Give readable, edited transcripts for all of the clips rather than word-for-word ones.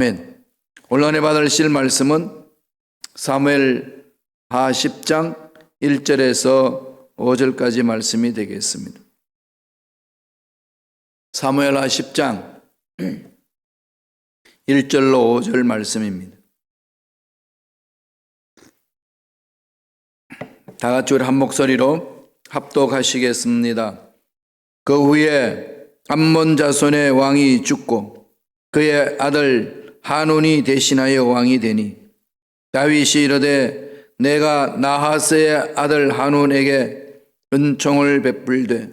아멘. 오늘 은혜 받으실 말씀은 사무엘하 10장 1절에서 5절까지 말씀이 되겠습니다. 사무엘하 10장 1절로 5절 말씀입니다. 다 같이 우리 한 목소리로 합독하시겠습니다. 그 후에 암몬 자손의 왕이 죽고 그의 아들 한운이 대신하여 왕이 되니 다윗이 이르되 내가 나하스의 아들 한운에게 은총을 베풀되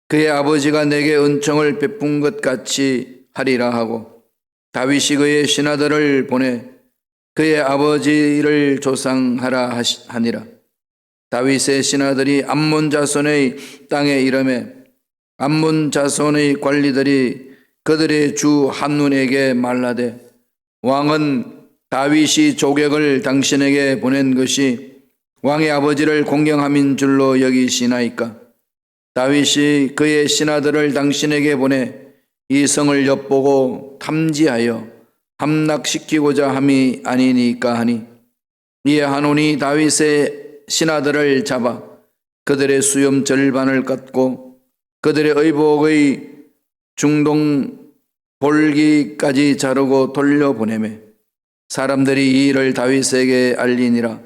그의 아버지가 내게 은총을 베푼 것 같이 하리라 하고 다윗이 그의 신하들을 보내 그의 아버지를 조상하라 하니라. 다윗의 신하들이 암몬 자손의 땅에 이르매 암몬 자손의 관리들이 그들의 주 한눈에게 말하되 왕은 다윗이 조객을 당신에게 보낸 것이 왕의 아버지를 공경함인 줄로 여기시나이까? 다윗이 그의 신하들을 당신에게 보내 이 성을 엿보고 탐지하여 함락시키고자 함이 아니니까 하니 이에 한온이 다윗의 신하들을 잡아 그들의 수염 절반을 깎고 그들의 의복의 중동 볼기까지 자르고 돌려보내매 사람들이 이 일을 다윗에게 알리니라.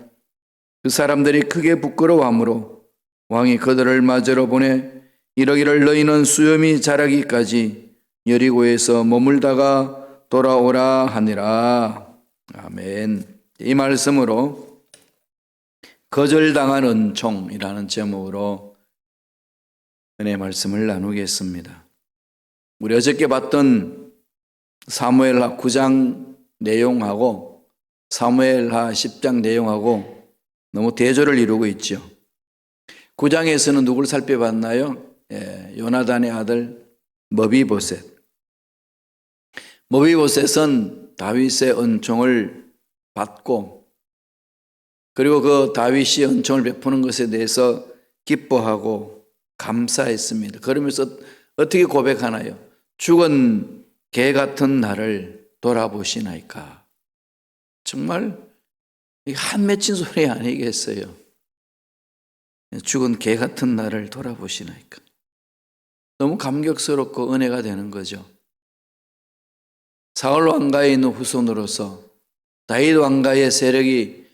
그 사람들이 크게 부끄러워하므로 왕이 그들을 맞으러 보내 이러기를 너희는 수염이 자라기까지 여리고에서 머물다가 돌아오라 하니라. 아멘. 이 말씀으로 거절당한 은총이라는 제목으로 은혜의 말씀을 나누겠습니다. 우리 어저께 봤던 사무엘하 9장 내용하고 사무엘하 10장 내용하고 너무 대조를 이루고 있죠. 9장에서는 누구를 살펴봤나요? 요나단의 아들 머비보셋. 머비보셋은 다윗의 은총을 받고 그리고 그 다윗이 은총을 베푸는 것에 대해서 기뻐하고 감사했습니다. 그러면서 어떻게 고백하나요? 죽은 개 같은 나를 돌아보시나이까. 정말 한 맺힌 소리 아니겠어요? 죽은 개 같은 나를 돌아보시나이까. 너무 감격스럽고 은혜가 되는 거죠. 사울 왕가에 있는 후손으로서 다윗 왕가의 세력이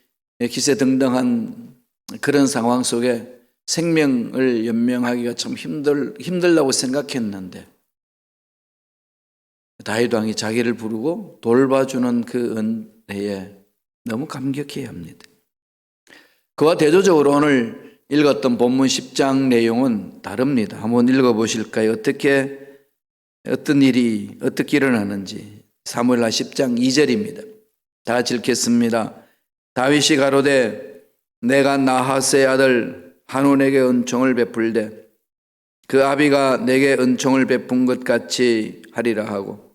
기세등등한 그런 상황 속에 생명을 연명하기가 참 힘들다고 생각했는데 다윗 왕이 자기를 부르고 돌봐주는 그 은혜에 너무 감격해야 합니다. 그와 대조적으로 오늘 읽었던 본문 10장 내용은 다릅니다. 한번 읽어보실까요? 어떤 일이 어떻게 일어나는지. 사무엘하 10장 2절입니다. 다 같이 읽겠습니다. 다윗이 가로되 내가 나하스의 아들 한온에게 은총을 베풀되 그 아비가 내게 은총을 베푼 것 같이 하리라 하고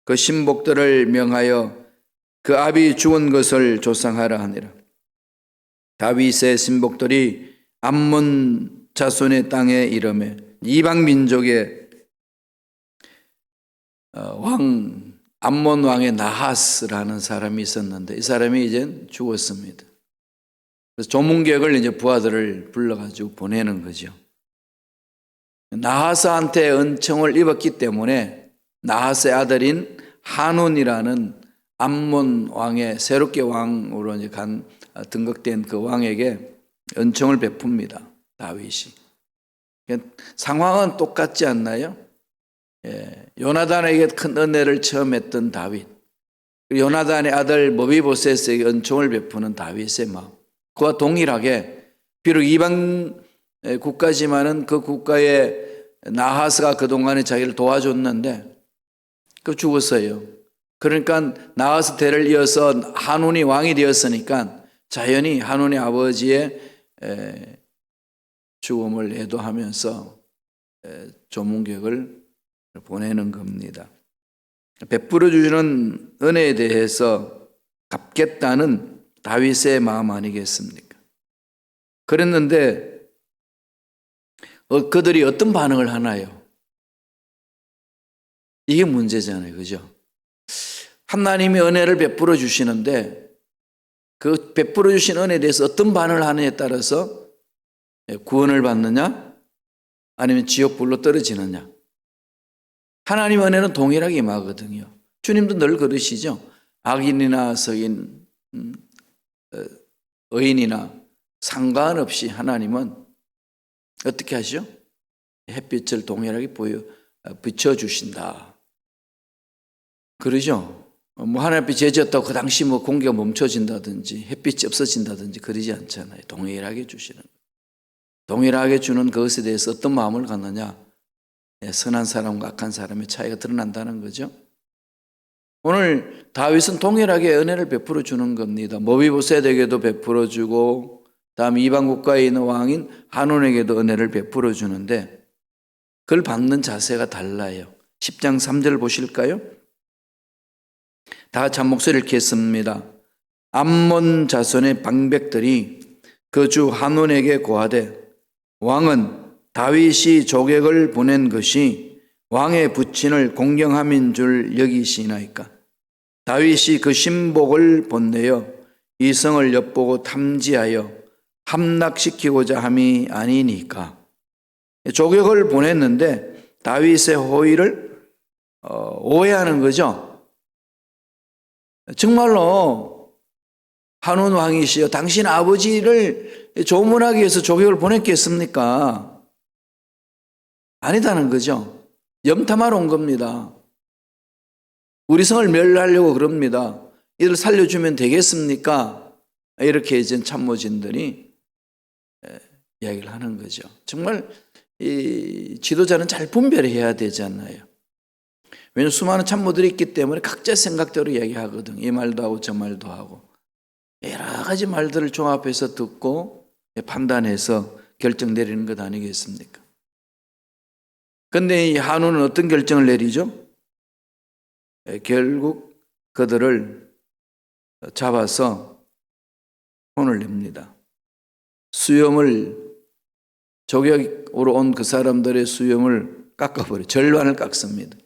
그 신복들을 명하여 그 아비 죽은 것을 조상하라 하니라. 다윗의 신복들이 암몬 자손의 땅에 이르매 이방 민족의 왕 암몬 왕의 나하스라는 사람이 있었는데 이 사람이 이제 죽었습니다. 그래서 조문객을 이제 부하들을 불러가지고 보내는 거죠. 나하스한테 은총을 입었기 때문에 나하스의 아들인 한운이라는 암몬 왕의 새롭게 왕으로 이제 등극된 그 왕에게 은총을 베풉니다. 다윗이. 상황은 똑같지 않나요? 요나단에게 큰 은혜를 처음 했던 다윗. 요나단의 아들 머비보셋에게 은총을 베푸는 다윗의 마음. 그와 동일하게 비록 이방 국가지만은 그 국가의 나하스가 그동안에 자기를 도와줬는데 그 죽었어요. 그러니까 나하스 대를 이어서 한운이 왕이 되었으니까 자연히 한운의 아버지의 죽음을 애도하면서 조문객을 보내는 겁니다. 베풀어 주시는 은혜에 대해서 갚겠다는 다윗의 마음 아니겠습니까? 그랬는데 그들이 어떤 반응을 하나요? 이게 문제잖아요. 그죠? 하나님이 은혜를 베풀어 주시는데 그 베풀어 주신 은혜에 대해서 어떤 반응을 하느냐에 따라서 구원을 받느냐 아니면 지옥불로 떨어지느냐. 하나님의 은혜는 동일하게 임하거든요. 주님도 늘 그러시죠. 악인이나 서인, 의인이나 상관없이 하나님은 어떻게 하시죠? 햇빛을 동일하게 비춰주신다. 그러죠? 뭐 하나님 앞에 죄졌다고 그 당시 뭐 공기가 멈춰진다든지 햇빛이 없어진다든지 그러지 않잖아요. 동일하게 주시는 거예요. 동일하게 주는 그것에 대해서 어떤 마음을 갖느냐? 선한 사람과 악한 사람의 차이가 드러난다는 거죠. 오늘 다윗은 동일하게 은혜를 베풀어 주는 겁니다. 모비보셋에게도 베풀어 주고 다음 이방 국가에 있는 왕인 한온에게도 은혜를 베풀어 주는데 그걸 받는 자세가 달라요. 10장 3절 보실까요? 다 같이 한 목소리를 읽겠습니다. 암몬 자손의 방백들이 그 주 한온에게 고하되 왕은 다윗이 조객을 보낸 것이 왕의 부친을 공경함인 줄 여기시나이까. 다윗이 그 신복을 본내어 이성을 엿보고 탐지하여 함락시키고자 함이 아니니까. 조객을 보냈는데 다윗의 호의를 오해하는 거죠. 정말로 한온 왕이시여 당신 아버지를 조문하기 위해서 조객을 보냈겠습니까? 아니다는 거죠. 염탐하러 온 겁니다. 우리 성을 멸하려고 그럽니다. 이들 살려주면 되겠습니까? 이렇게 이제 참모진들이 이야기를 하는 거죠. 정말 이 지도자는 잘 분별해야 되잖아요. 왜냐하면 수많은 참모들이 있기 때문에 각자 생각대로 이야기하거든. 이 말도 하고 저 말도 하고 여러 가지 말들을 종합해서 듣고 판단해서 결정 내리는 것 아니겠습니까? 그런데 이 한우는 어떤 결정을 내리죠? 결국 그들을 잡아서 혼을 냅니다. 수염을 조격으로 온 그 사람들의 수염을 깎아버려요. 절반을 깎습니다.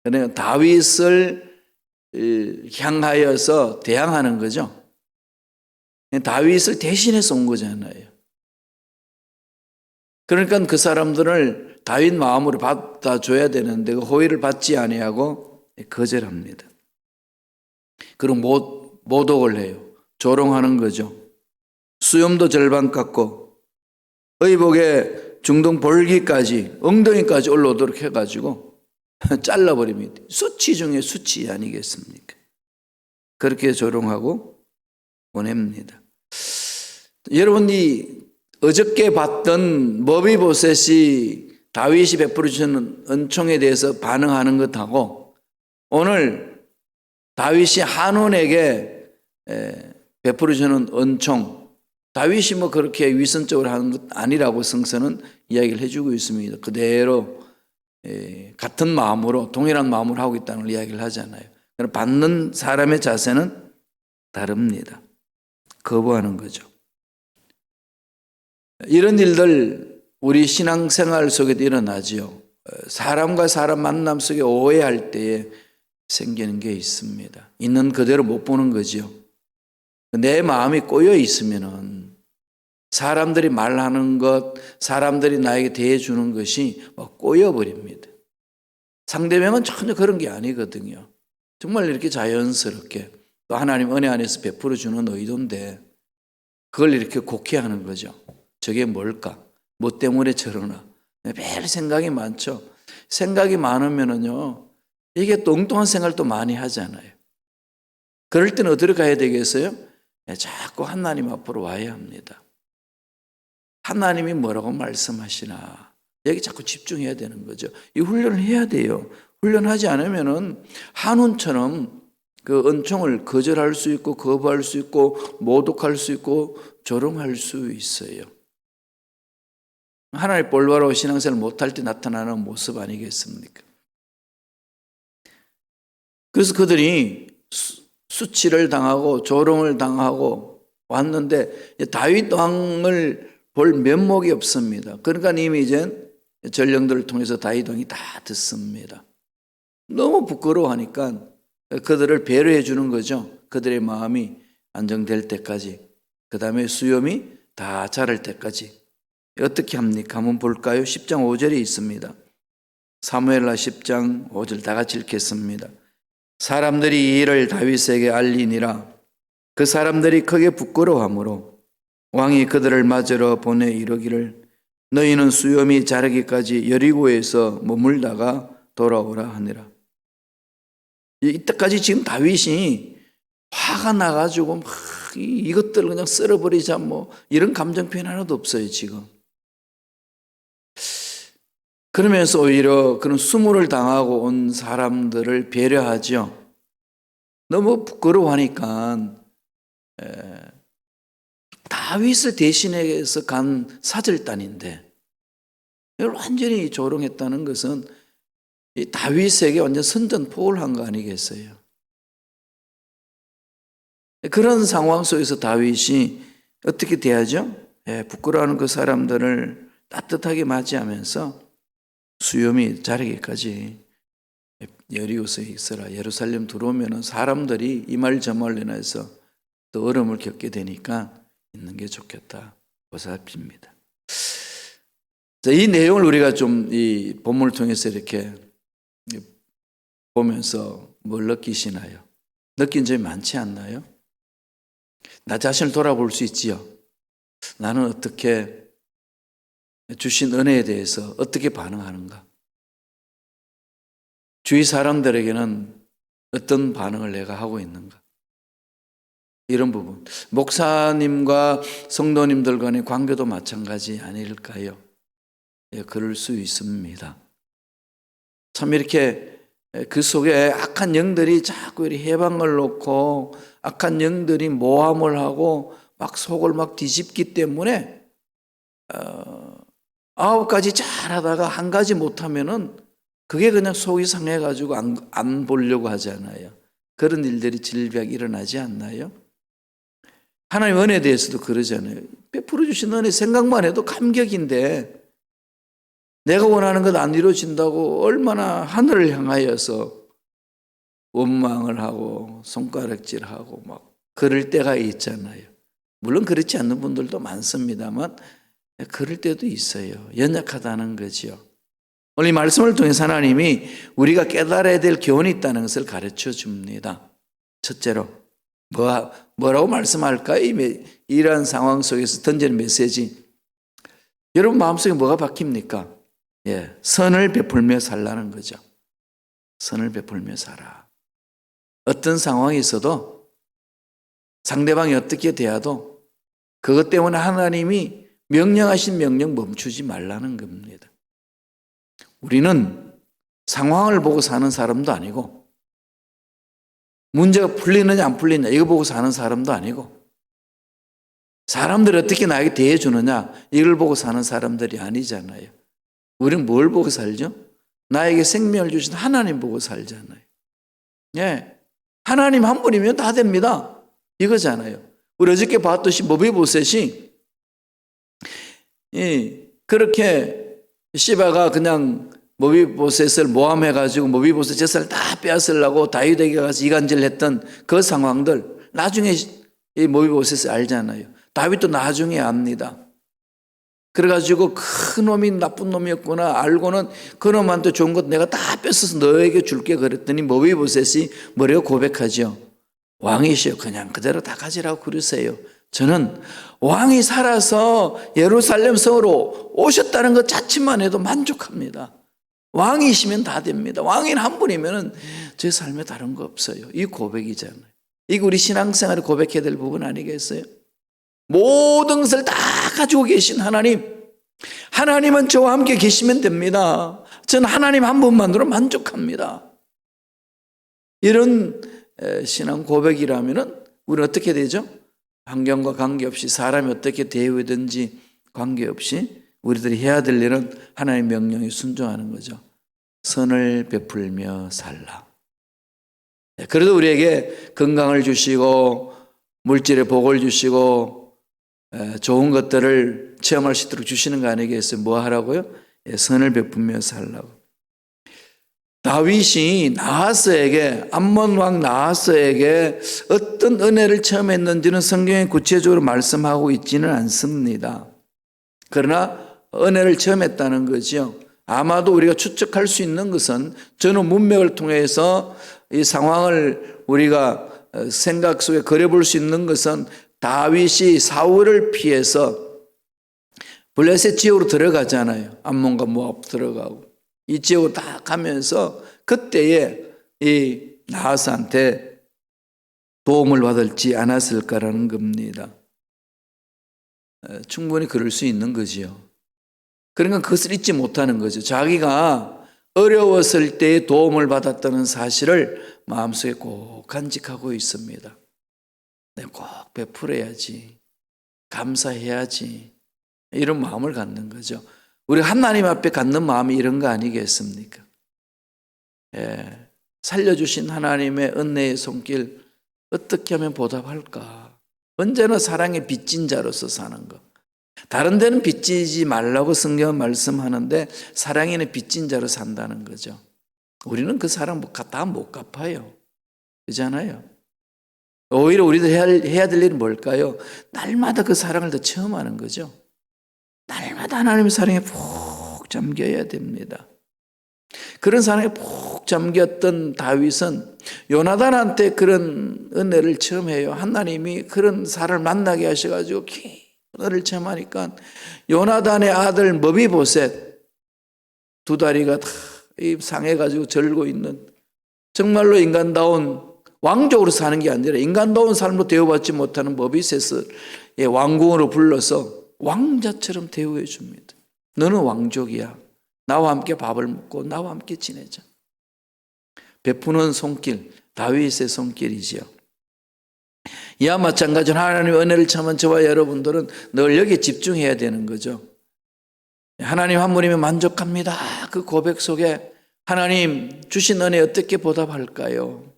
그러니까 다윗을 향하여서 대항하는 거죠. 다윗을 대신해서 온 거잖아요. 그러니까 그 사람들을 다윗 마음으로 받아줘야 되는데 그 호의를 받지 아니하고 거절합니다. 그리고 모독을 해요. 조롱하는 거죠. 수염도 절반 깎고 의복의 중동 볼기까지 엉덩이까지 올라오도록 해가지고 잘라버립니다. 수치 중에 수치 아니겠습니까? 그렇게 조롱하고 보냅니다. 여러분이 어저께 봤던 모비보셋이 다윗이 베풀어 주는 은총에 대해서 반응하는 것하고 오늘 다윗이 한온에게 베풀어 주는 은총, 다윗이 뭐 그렇게 위선적으로 하는 것 아니라고 성서는 이야기를 해주고 있습니다. 그대로 같은 마음으로 동일한 마음으로 하고 있다는 걸 이야기를 하잖아요. 그럼 받는 사람의 자세는 다릅니다. 거부하는 거죠. 이런 일들 우리 신앙생활 속에도 일어나지요. 사람과 사람 만남 속에 오해할 때에 생기는 게 있습니다. 있는 그대로 못 보는 거지요. 내 마음이 꼬여 있으면은 사람들이 말하는 것, 사람들이 나에게 대해주는 것이 꼬여버립니다. 상대방은 전혀 그런 게 아니거든요. 정말 이렇게 자연스럽게 또 하나님 은혜 안에서 베풀어 주는 의도인데 그걸 이렇게 곡해하는 거죠. 저게 뭘까? 뭐 때문에 저러나? 매일 생각이 많죠. 생각이 많으면은요, 이게 또 엉뚱한 생각을 또 많이 하잖아요. 그럴 때는 어디로 가야 되겠어요? 자꾸 하나님 앞으로 와야 합니다. 하나님이 뭐라고 말씀하시나 여기 자꾸 집중해야 되는 거죠. 이 훈련을 해야 돼요. 훈련하지 않으면은 한운처럼 그 은총을 거절할 수 있고 거부할 수 있고 모독할 수 있고 조롱할 수 있어요. 하나님 볼바로 신앙생활 못할 때 나타나는 모습 아니겠습니까? 그래서 그들이 수치를 당하고 조롱을 당하고 왔는데 다윗 왕을 볼 면목이 없습니다. 그러니까 이미 이제 전령들을 통해서 다윗 왕이 다 듣습니다. 너무 부끄러워하니까 그들을 배려해 주는 거죠. 그들의 마음이 안정될 때까지. 그 다음에 수염이 다 자랄 때까지. 어떻게 합니까? 한번 볼까요? 10장 5절에 있습니다. 사무엘하 10장 5절 다 같이 읽겠습니다. 사람들이 이 일을 다윗에게 알리니라. 그 사람들이 크게 부끄러워하므로 왕이 그들을 맞으러 보내 이르기를 너희는 수염이 자라기까지 여리고에서 머물다가 돌아오라 하니라. 이때까지 지금 다윗이 화가 나가지고 막 이것들을 그냥 쓸어버리자 뭐 이런 감정 표현 하나도 없어요 지금. 그러면서 오히려 그런 수모를 당하고 온 사람들을 배려하죠. 너무 부끄러워하니까 다윗을 대신해서 간 사절단인데 이걸 완전히 조롱했다는 것은 이 다윗에게 완전 선전포고를 한 거 아니겠어요? 그런 상황 속에서 다윗이 어떻게 대하죠? 부끄러워하는 그 사람들을 따뜻하게 맞이하면서 수염이 자라기까지 여리고에 있어라. 예루살렘 들어오면 사람들이 이 말 저 말로 인해서 또 어려움을 겪게 되니까 있는 게 좋겠다. 보살핍니다. 이 내용을 우리가 좀 이 본문을 통해서 이렇게 보면서 뭘 느끼시나요? 느낀 점이 많지 않나요? 나 자신을 돌아볼 수 있지요. 나는 어떻게 주신 은혜에 대해서 어떻게 반응하는가? 주위 사람들에게는 어떤 반응을 내가 하고 있는가? 이런 부분. 목사님과 성도님들 간의 관계도 마찬가지 아닐까요? 그럴 수 있습니다. 참 이렇게 그 속에 악한 영들이 자꾸 이렇게 해방을 놓고 악한 영들이 모함을 하고 막 속을 막 뒤집기 때문에 9가지 잘하다가 1가지 못하면은 그게 그냥 속이 상해가지고 안 보려고 하잖아요. 그런 일들이 질비하게 일어나지 않나요? 하나님 은혜에 대해서도 그러잖아요. 베풀어 주신 은혜 생각만 해도 감격인데 내가 원하는 것 안 이루어진다고 얼마나 하늘을 향하여서 원망을 하고 손가락질하고 막 그럴 때가 있잖아요. 물론 그렇지 않는 분들도 많습니다만 그럴 때도 있어요. 연약하다는 거죠. 오늘 이 말씀을 통해서 하나님이 우리가 깨달아야 될 교훈이 있다는 것을 가르쳐 줍니다. 첫째로 뭐라고 말씀할까요? 이러한 상황 속에서 던지는 메시지. 여러분 마음속에 뭐가 박힙니까? 선을 베풀며 살라는 거죠. 선을 베풀며 살아. 어떤 상황이 있어도 상대방이 어떻게 대해도 그것 때문에 하나님이 명령하신 명령 멈추지 말라는 겁니다. 우리는 상황을 보고 사는 사람도 아니고 문제가 풀리느냐 안 풀리느냐 이거 보고 사는 사람도 아니고 사람들이 어떻게 나에게 대해주느냐 이걸 보고 사는 사람들이 아니잖아요. 우리는 뭘 보고 살죠? 나에게 생명을 주신 하나님 보고 살잖아요. 하나님 한 분이면 다 됩니다. 이거잖아요. 우리 어저께 봤듯이 모비보셋이 그렇게 시바가 그냥 모비보셋을 모함해가지고 모비보셋 재산을 다 빼앗으려고 다윗에게 가서 이간질을 했던 그 상황들 나중에 이 모비보셋을 알잖아요. 다윗도 나중에 압니다. 그래가지고 큰 놈이 나쁜 놈이었구나 알고는 그 놈한테 좋은 것 내가 다 뺏어서 너에게 줄게 그랬더니 모비보셋이 뭐라고 고백하죠? 왕이시여 그냥 그대로 다 가지라고 그러세요. 저는 왕이 살아서 예루살렘 성으로 오셨다는 것 자체만 해도 만족합니다. 왕이시면 다 됩니다. 왕인 한 분이면 제 삶에 다른 거 없어요. 이 고백이잖아요. 이게 우리 신앙생활에 고백해야 될 부분 아니겠어요? 모든 것을 다 가지고 계신 하나님은 저와 함께 계시면 됩니다. 저는 하나님 한 분만으로 만족합니다. 이런 신앙 고백이라면 우리는 어떻게 되죠? 환경과 관계없이 사람이 어떻게 대우든지 관계없이 우리들이 해야 될 일은 하나님의 명령에 순종하는 거죠. 선을 베풀며 살라. 그래도 우리에게 건강을 주시고 물질의 복을 주시고 좋은 것들을 체험할 수 있도록 주시는 거 아니겠어요? 뭐 하라고요? 선을 베풀며 살라고. 다윗이 나하스에게, 암몬 왕 나하스에게 어떤 은혜를 체험했는지는 성경에 구체적으로 말씀하고 있지는 않습니다. 그러나 은혜를 체험했다는 거죠. 아마도 우리가 추측할 수 있는 것은, 저는 문맥을 통해서 이 상황을 우리가 생각 속에 그려볼 수 있는 것은, 다윗이 사울을 피해서 블레셋 지역으로 들어가잖아요. 암몬과 모압 들어가고 이 지역으로 다 가면서 그때에 이 나하스한테 도움을 받을지 않았을까라는 겁니다. 충분히 그럴 수 있는 거지요. 그러니까 그것을 잊지 못하는 거죠. 자기가 어려웠을 때에 도움을 받았다는 사실을 마음속에 꼭 간직하고 있습니다. 내가 꼭 베풀어야지, 감사해야지, 이런 마음을 갖는 거죠. 우리 하나님 앞에 갖는 마음이 이런 거 아니겠습니까? 살려주신 하나님의 은혜의 손길 어떻게 하면 보답할까? 언제나 사랑의 빚진 자로서 사는 것. 다른 데는 빚지지 말라고 성경은 말씀하는데 사랑에는 빚진 자로 산다는 거죠. 우리는 그 사랑 다 못 갚아요. 그렇잖아요. 오히려 우리도 해야 될 일은 뭘까요? 날마다 그 사랑을 더 체험하는 거죠. 날마다 하나님의 사랑에 푹 잠겨야 됩니다. 그런 사랑에 푹 잠겼던 다윗은 요나단한테 그런 은혜를 체험해요. 하나님이 그런 사람을 만나게 하셔가지고 은혜를 체험하니까 요나단의 아들 머비보셋 두 다리가 다 상해가지고 절고 있는, 정말로 인간다운 왕족으로 사는 게 아니라 인간다운 삶으로 대우받지 못하는 머비셋을 왕궁으로 불러서 왕자처럼 대우해 줍니다. 너는 왕족이야. 나와 함께 밥을 먹고 나와 함께 지내자. 베푸는 손길, 다윗의 손길이지요. 이와 마찬가지로 하나님의 은혜를 참은 저와 여러분들은 늘 여기에 집중해야 되는 거죠. 하나님 한 분이면 만족합니다. 그 고백 속에 하나님 주신 은혜 어떻게 보답할까요?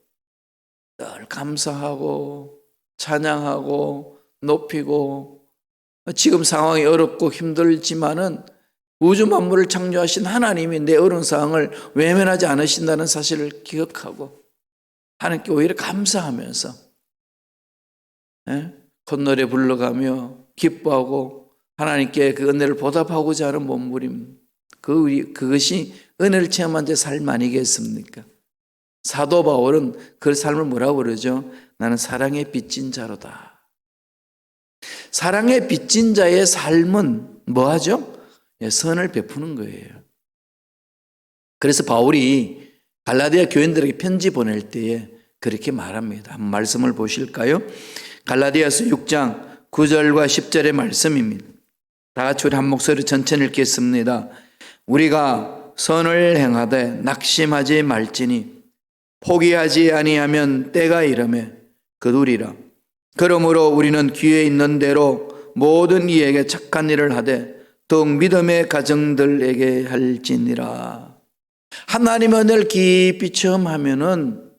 늘 감사하고 찬양하고 높이고, 지금 상황이 어렵고 힘들지만은 우주 만물을 창조하신 하나님이 내 어려운 상황을 외면하지 않으신다는 사실을 기억하고 하나님께 오히려 감사하면서 콧노래 불러가며 기뻐하고 하나님께 그 은혜를 보답하고자 하는 몸부림, 그것이 은혜를 체험한 자의 삶 아니겠습니까? 사도 바울은 그 삶을 뭐라고 그러죠? 나는 사랑에 빚진 자로다. 사랑에 빚진 자의 삶은 뭐하죠? 선을 베푸는 거예요. 그래서 바울이 갈라디아 교인들에게 편지 보낼 때에 그렇게 말합니다. 한번 말씀을 보실까요? 갈라디아서 6장 9절과 10절의 말씀입니다. 다 같이 우리 한 목소리 천천히 읽겠습니다. 우리가 선을 행하되 낙심하지 말지니 포기하지 아니하면 때가 이르매 거두리라. 그러므로 우리는 귀에 있는 대로 모든 이에게 착한 일을 하되 더욱 믿음의 가정들에게 할지니라. 하나님의 은혜를 깊이 체험하면은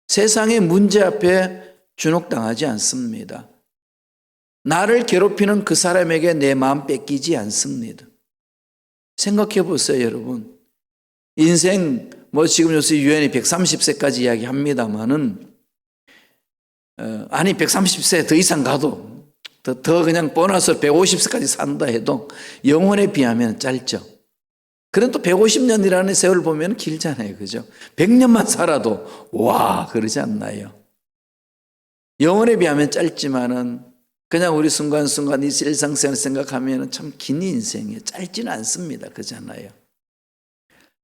세상의 문제 앞에 주눅당하지 않습니다. 나를 괴롭히는 그 사람에게 내 마음 뺏기지 않습니다. 생각해 보세요, 여러분. 인생 지금 요새 유엔이 130세까지 이야기합니다만은 아니 130세 더 이상 가도 더 그냥 보너스 150세까지 산다 해도 영혼에 비하면 짧죠. 그런데 또 150년이라는 세월을 보면 길잖아요. 그죠? 100년만 살아도 와 그러지 않나요? 영혼에 비하면 짧지만은 그냥 우리 순간순간 이 일상생활 생각하면 참 긴 인생이에요. 짧지는 않습니다. 그렇잖아요.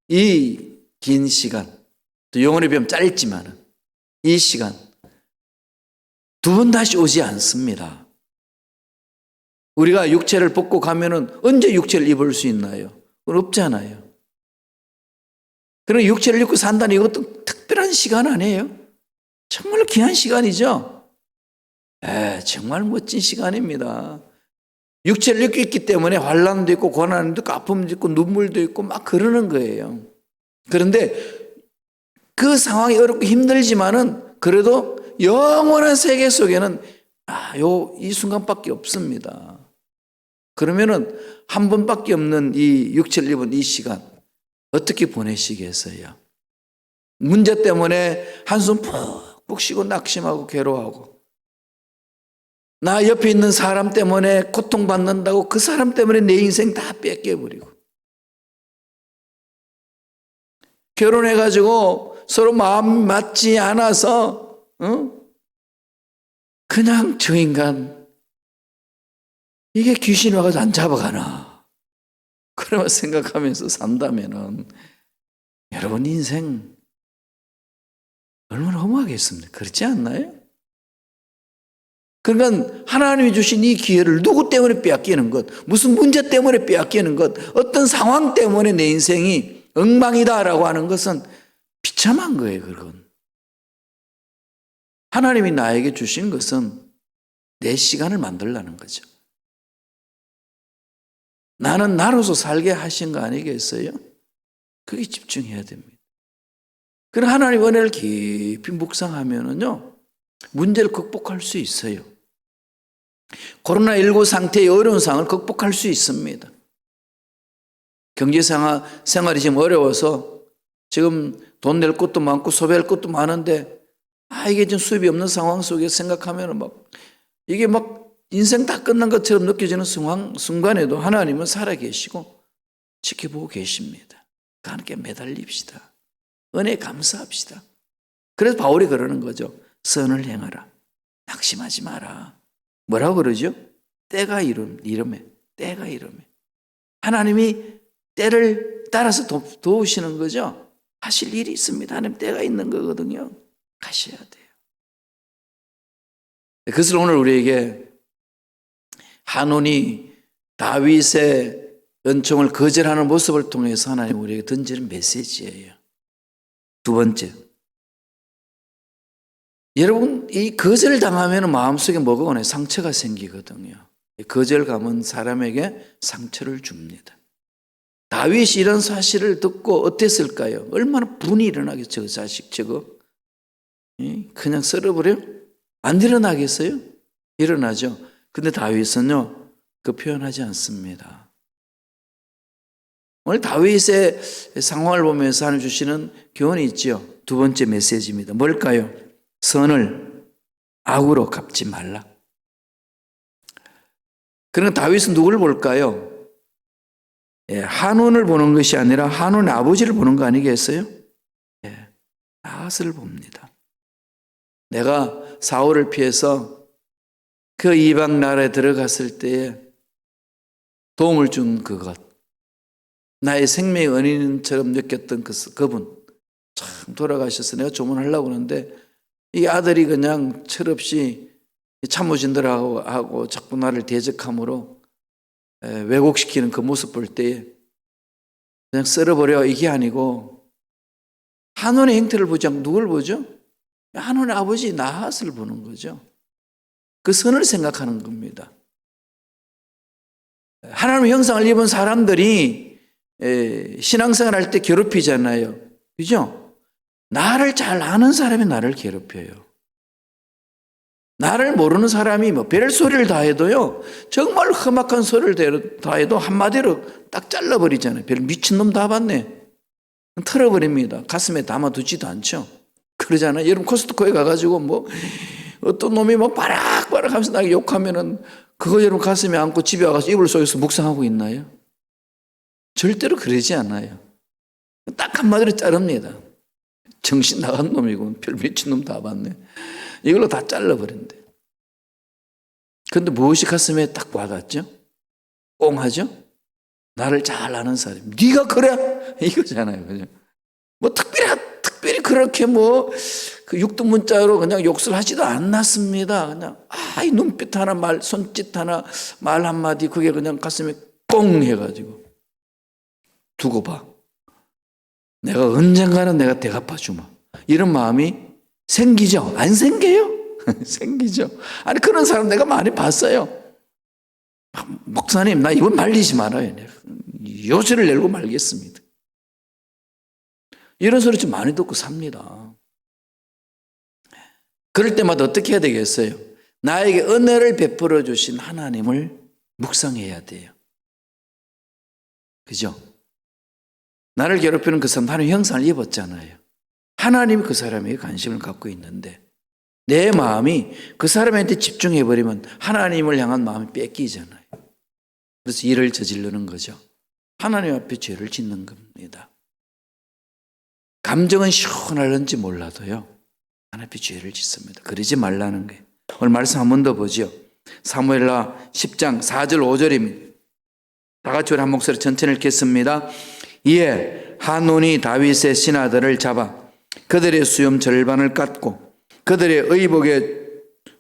이 긴 시간, 또 영혼에 비하면 짧지만은 이 시간 두 번 다시 오지 않습니다. 우리가 육체를 벗고 가면은 언제 육체를 입을 수 있나요? 그건 없잖아요. 그럼 육체를 입고 산다는 이것도 특별한 시간 아니에요? 정말 귀한 시간이죠? 정말 멋진 시간입니다. 육체를 입고 있기 때문에 환난도 있고 고난도 있고 아픔도 있고 눈물도 있고 막 그러는 거예요. 그런데 그 상황이 어렵고 힘들지만은 그래도 영원한 세계 속에는 이 순간밖에 없습니다. 그러면은 한 번밖에 없는 이 육체를 입은 이 시간 어떻게 보내시겠어요? 문제 때문에 한숨 푹푹 쉬고 낙심하고 괴로워하고, 나 옆에 있는 사람 때문에 고통받는다고 그 사람 때문에 내 인생 다 뺏겨버리고, 결혼해가지고 서로 마음 맞지 않아서 그냥 저 인간 이게 귀신이 와가지고 안 잡아가나, 그러면 생각하면서 산다면은 여러분 인생 얼마나 허무하겠습니까? 그렇지 않나요? 그러니까 하나님이 주신 이 기회를 누구 때문에 빼앗기는 것, 무슨 문제 때문에 빼앗기는 것, 어떤 상황 때문에 내 인생이 엉망이다라고 하는 것은 비참한 거예요. 그건 하나님이 나에게 주신 것은 내 시간을 만들라는 거죠. 나는 나로서 살게 하신 거 아니겠어요? 그게 집중해야 됩니다. 그럼 하나님 은혜를 깊이 묵상하면은요, 문제를 극복할 수 있어요. 코로나19 상태의 어려운 상황을 극복할 수 있습니다. 경제 생활이 지금 어려워서 지금 돈 낼 것도 많고 소비할 것도 많은데, 이게 지금 수입이 없는 상황 속에 생각하면 이게 인생 다 끝난 것처럼 느껴지는 순간에도 하나님은 살아계시고 지켜보고 계십니다. 하나님께 매달립시다. 은혜에 감사합시다. 그래서 바울이 그러는 거죠. 선을 행하라. 낙심하지 마라. 뭐라고 그러죠? 때가 이름에. 때가 이름에. 하나님이 때를 따라서 도우시는 거죠. 하실 일이 있습니다. 하나님 때가 있는 거거든요. 가셔야 돼요. 그것을 오늘 우리에게 한온이 다윗의 은총을 거절하는 모습을 통해서 하나님 우리에게 던지는 메시지예요. 두 번째, 여러분 이 거절당하면 마음속에 뭐가 오나요? 상처가 생기거든요. 거절감은 사람에게 상처를 줍니다. 다윗이 이런 사실을 듣고 어땠을까요? 얼마나 분이 일어나겠죠. 그 자식 저거 그냥 썰어버려? 안 일어나겠어요? 일어나죠. 근데 다윗은요, 그 표현하지 않습니다. 오늘 다윗의 상황을 보면서 하나님 주시는 교훈이 있죠. 두 번째 메시지입니다. 뭘까요? 선을 악으로 갚지 말라. 그러니까 다윗은 누구를 볼까요? 한온을 보는 것이 아니라 한온의 아버지를 보는 거 아니겠어요? 나앗을 봅니다. 내가 사울을 피해서 그 이방 나라에 들어갔을 때에 도움을 준 그것, 나의 생명의 은인처럼 느꼈던 그분 참 돌아가셔서 내가 조문하려고 하는데 이 아들이 그냥 철없이 참모진들하고 자꾸 나를 대적함으로 왜곡시키는 그 모습 볼 때에 그냥 썰어버려, 이게 아니고 한온의 행태를 보지 않고 누굴 보죠? 한온의 아버지 나앗을 보는 거죠. 그 선을 생각하는 겁니다. 하나님의 형상을 입은 사람들이 신앙생활 할 때 괴롭히잖아요. 그죠? 나를 잘 아는 사람이 나를 괴롭혀요. 나를 모르는 사람이 별 소리를 다 해도요, 정말 험악한 소리를 다 해도 한마디로 딱 잘라버리잖아요. 별 미친놈 다 봤네. 털어버립니다. 가슴에 담아두지도 않죠. 그러잖아요. 여러분 코스트코에 가가지고 어떤 놈이 바락바락 하면서 나에게 욕하면은 그거 여러분 가슴에 안고 집에 와서 이불 속에서 묵상하고 있나요? 절대로 그러지 않아요. 딱 한마디로 자릅니다. 정신 나간 놈이고 별 미친놈 다 봤네. 이걸로 다 잘라버린대. 그런데 무엇이 가슴에 딱 와닿죠? 꽁하죠? 나를 잘 아는 사람. 네가 그래? 이거잖아요. 그죠? 특별히 그렇게 그 육두문자로 그냥 욕설 하지도 않았습니다. 그냥 이 눈빛 하나 손짓 하나 말 한마디 그게 그냥 가슴에 꽁 해가지고 두고 봐. 내가 언젠가는 내가 대갚아주마. 이런 마음이 생기죠? 안 생겨요? 생기죠. 아니 그런 사람 내가 많이 봤어요. 목사님 나 이번 말리지 말아요. 요새를 내고 말겠습니다. 이런 소리 좀 많이 듣고 삽니다. 그럴 때마다 어떻게 해야 되겠어요? 나에게 은혜를 베풀어 주신 하나님을 묵상해야 돼요. 그죠? 나를 괴롭히는 그 사람 하나님 형상을 입었잖아요. 하나님이 그 사람에게 관심을 갖고 있는데 내 마음이 그 사람한테 집중해버리면 하나님을 향한 마음이 뺏기잖아요. 그래서 일을 저지르는 거죠. 하나님 앞에 죄를 짓는 겁니다. 감정은 시원할는지 몰라도요, 하나님 앞에 죄를 짓습니다. 그러지 말라는 거예요. 오늘 말씀 한 번 더 보죠. 사무엘하 10장 4절 5절입니다. 다 같이 우리 한 목소리 천천히 읽겠습니다. 이에 한온이 다윗의 신하들을 잡아 그들의 수염 절반을 깎고 그들의 의복의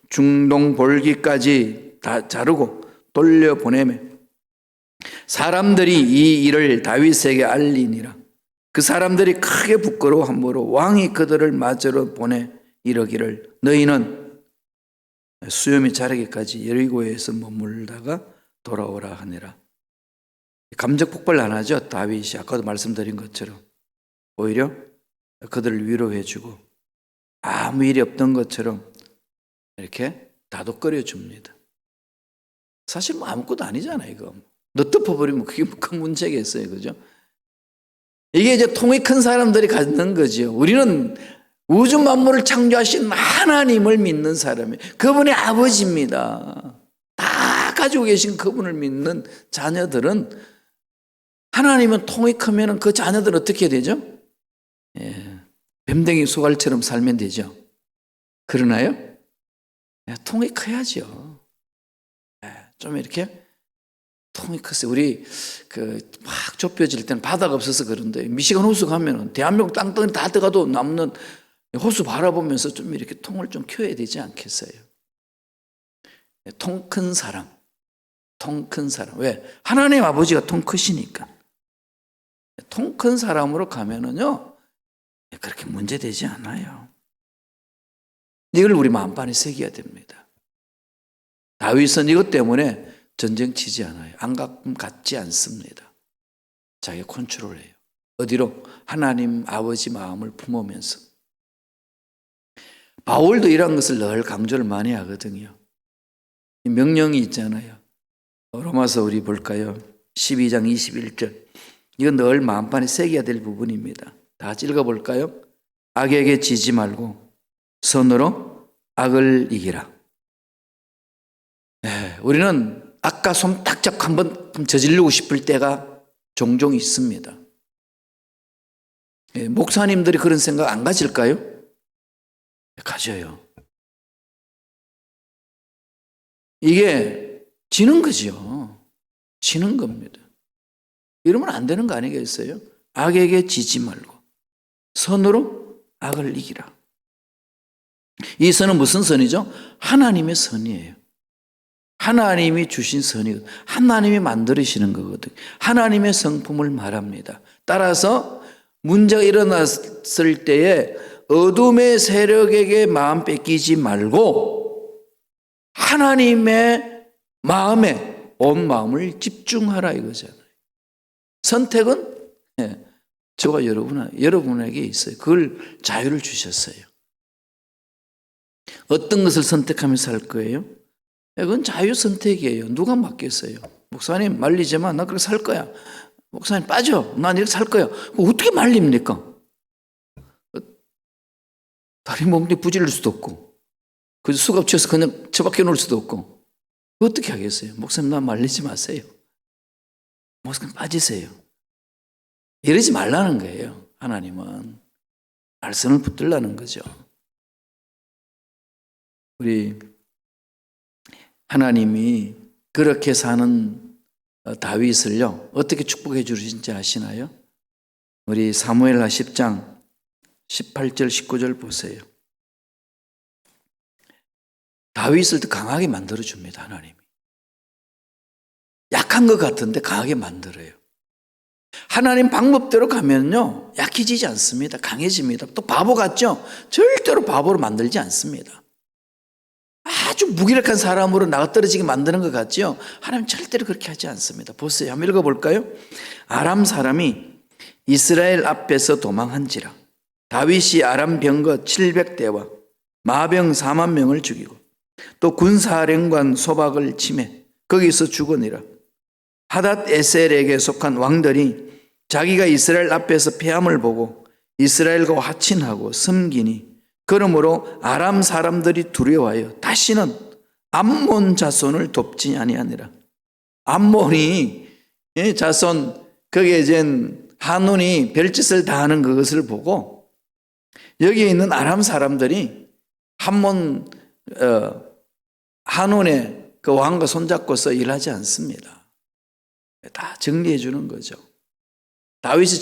중동 볼기까지 다 자르고 돌려보내매 사람들이 이 일을 다윗에게 알리니라. 그 사람들이 크게 부끄러워함으로 왕이 그들을 맞으러 보내 이르기를 너희는 수염이 자라기까지 여리고에서 머물다가 돌아오라 하니라. 감정 폭발 안 하죠. 다윗이 아까도 말씀드린 것처럼 오히려 그들을 위로해주고 아무 일이 없던 것처럼 이렇게 다독거려 줍니다. 사실 뭐 아무것도 아니잖아요. 이거 덮어버리면 그게 큰 문제겠어요, 그죠? 이게 이제 통이 큰 사람들이 갖는 거죠. 우리는 우주 만물을 창조하신 하나님을 믿는 사람이에요. 그분의 아버지입니다. 다 가지고 계신 그분을 믿는 자녀들은 하나님은 통이 크면 그 자녀들은 어떻게 되죠? 뱀댕이 소갈처럼 살면 되죠. 그러나요? 통이 커야죠. 좀 이렇게 통이 컸어요. 우리 막 좁혀질 때는 바다가 없어서 그런데 미시간 호수 가면은 대한민국 땅덩이 다 들어가도 남는 호수 바라보면서 좀 이렇게 통을 좀 켜야 되지 않겠어요? 통 큰 사람, 통 큰 사람. 왜? 하나님 아버지가 통 크시니까. 통 큰 사람으로 가면은요, 그렇게 문제되지 않아요. 이걸 우리 마음판에 새겨야 됩니다. 다윗은 이것 때문에 전쟁 치지 않아요. 안가끔 갖지 않습니다. 자기가 컨트롤해요. 어디로? 하나님 아버지 마음을 품으면서. 바울도 이런 것을 늘 강조를 많이 하거든요. 이 명령이 있잖아요. 로마서 우리 볼까요? 12장 21절. 이건 늘 마음판에 새겨야 될 부분입니다. 다 같이 읽어볼까요? 악에게 지지 말고 선으로 악을 이기라. 우리는 악과 손탁잡 한번 저지르고 싶을 때가 종종 있습니다. 목사님들이 그런 생각 안 가질까요? 가져요. 이게 지는 거죠. 지는 겁니다. 이러면 안 되는 거 아니겠어요? 악에게 지지 말고 선으로 악을 이기라. 이 선은 무슨 선이죠? 하나님의 선이에요. 하나님이 주신 선이거든요. 하나님이 만들으시는 거거든요. 하나님의 성품을 말합니다. 따라서 문제가 일어났을 때에 어둠의 세력에게 마음 뺏기지 말고 하나님의 마음에 온 마음을 집중하라 이거잖아요. 선택은 저와 여러분에게 있어요. 그걸 자유를 주셨어요. 어떤 것을 선택하면서 할 거예요? 그건 자유 선택이에요. 누가 맡겠어요? 목사님 말리지만 나 그렇게 살 거야. 목사님 빠져. 난 이렇게 살 거야. 어떻게 말립니까? 다리 몸에 부질릴 수도 없고 그래서 수갑 쳐서 그냥 처박혀 놓을 수도 없고 어떻게 하겠어요? 목사님 나 말리지 마세요. 목사님 빠지세요. 이러지 말라는 거예요. 하나님은 말씀을 붙들라는 거죠. 우리 하나님이 그렇게 사는 다윗을요 어떻게 축복해 주신지 아시나요? 우리 사무엘하 10장 18절 19절 보세요. 다윗을 더 강하게 만들어 줍니다. 하나님이 약한 것 같은데 강하게 만들어요. 하나님 방법대로 가면요 약해지지 않습니다. 강해집니다. 또 바보 같죠? 절대로 바보로 만들지 않습니다. 아주 무기력한 사람으로 나가떨어지게 만드는 것 같죠? 하나님 절대로 그렇게 하지 않습니다. 보세요. 한번 읽어볼까요? 아람 사람이 이스라엘 앞에서 도망한지라 다윗이 아람 병거 700대와 마병 4만 명을 죽이고 또 군사령관 소박을 치매 거기서 죽으니라. 하닷 에셀에게 속한 왕들이 자기가 이스라엘 앞에서 패함을 보고 이스라엘과 화친하고 섬기니 그러므로 아람 사람들이 두려워하여 다시는 암몬 자손을 돕지 아니하니라. 암몬이 자손 거기에 이제 한눈이 별짓을 다 하는 그것을 보고 여기에 있는 아람 사람들이 한눈의 그 왕과 손잡고서 일하지 않습니다. 다 정리해 주는 거죠. 다윗이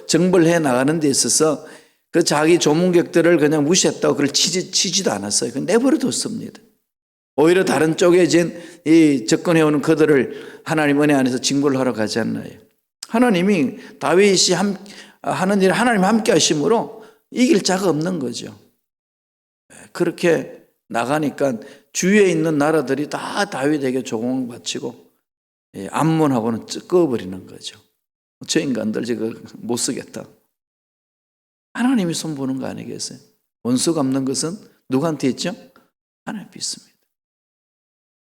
정벌해 나가는 데 있어서 그 자기 조문객들을 그냥 무시했다고 그걸 치지도 않았어요. 그냥 내버려 뒀습니다. 오히려 다른 쪽에 이 접근해오는 그들을 하나님 은혜 안에서 징벌을 하러 가지 않나요? 하나님이 다윗이 하는 일을 하나님 함께 하심으로 이길 자가 없는 거죠. 그렇게 나가니까 주위에 있는 나라들이 다 다윗에게 조공을 바치고 암몬하고는 꺼버리는 거죠. 저 인간들 지금 못 쓰겠다. 하나님이 손보는 거 아니겠어요? 원수 갚는 것은 누구한테 있죠? 하나님 있습니다.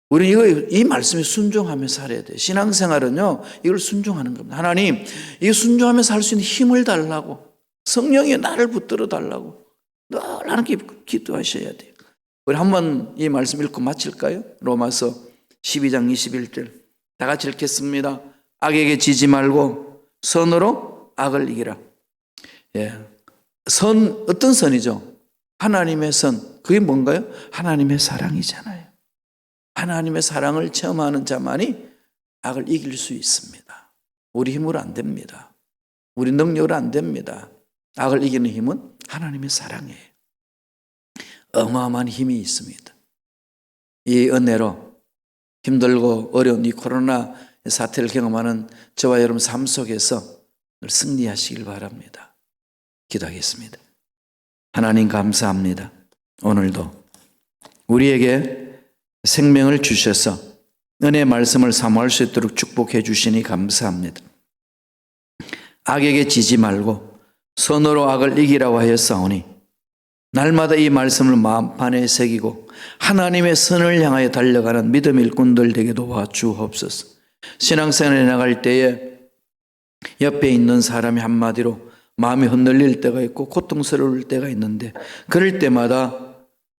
우리는 이 말씀에 순종하며 살아야 돼요. 신앙생활은요, 이걸 순종하는 겁니다. 하나님, 이 순종하며 살 수 있는 힘을 달라고, 성령이 나를 붙들어 달라고 늘 하나님께 기도하셔야 돼요. 우리 한번 이 말씀 읽고 마칠까요? 로마서 12장 21절 다 같이 읽겠습니다. 악에게 지지 말고 선으로 악을 이기라. 어떤 선이죠? 하나님의 선. 그게 뭔가요? 하나님의 사랑이잖아요. 하나님의 사랑을 체험하는 자만이 악을 이길 수 있습니다. 우리 힘으로 안 됩니다. 우리 능력으로 안 됩니다. 악을 이기는 힘은 하나님의 사랑이에요. 어마어마한 힘이 있습니다. 이 은혜로 힘들고 어려운 이 코로나 사태를 경험하는 저와 여러분 삶 속에서 늘 승리하시길 바랍니다. 기도하겠습니다. 하나님 감사합니다. 오늘도 우리에게 생명을 주셔서 은혜의 말씀을 사모할 수 있도록 축복해 주시니 감사합니다. 악에게 지지 말고 선으로 악을 이기라고 하였사오니 날마다 이 말씀을 마음판에 새기고 하나님의 선을 향하여 달려가는 믿음 일꾼들 되게 도와주옵소서. 신앙생활에 나갈 때에 옆에 있는 사람이 한마디로 마음이 흔들릴 때가 있고 고통스러울 때가 있는데 그럴 때마다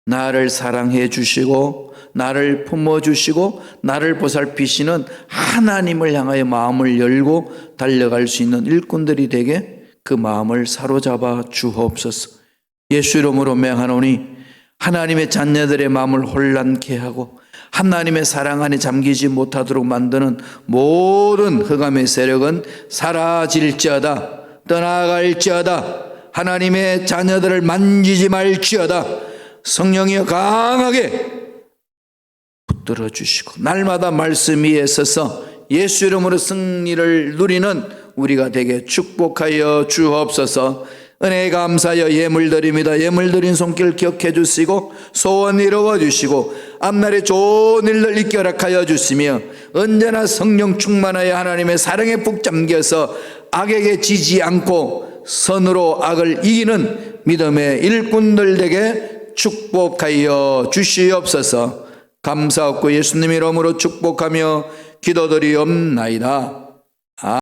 나를 사랑해 주시고 나를 품어주시고 나를 보살피시는 하나님을 향하여 마음을 열고 달려갈 수 있는 일꾼들이 되게 그 마음을 사로잡아 주옵소서. 예수 이름으로 명하노니 하나님의 자녀들의 마음을 혼란케 하고 하나님의 사랑 안에 잠기지 못하도록 만드는 모든 흑암의 세력은 사라질지어다. 떠나갈지어다. 하나님의 자녀들을 만지지 말지어다. 성령이여 강하게 붙들어 주시고 날마다 말씀 위에 서서 예수 이름으로 승리를 누리는 우리가 되게 축복하여 주옵소서. 은혜에 감사하여 예물 드립니다. 예물 드린 손길 기억해 주시고 소원 이루어 주시고 앞날에 좋은 일을 있게 허락하여 주시며 언제나 성령 충만하여 하나님의 사랑에 푹 잠겨서 악에게 지지 않고 선으로 악을 이기는 믿음의 일꾼들 되게 축복하여 주시옵소서. 감사하고 예수님 이름으로 축복하며 기도드리옵나이다.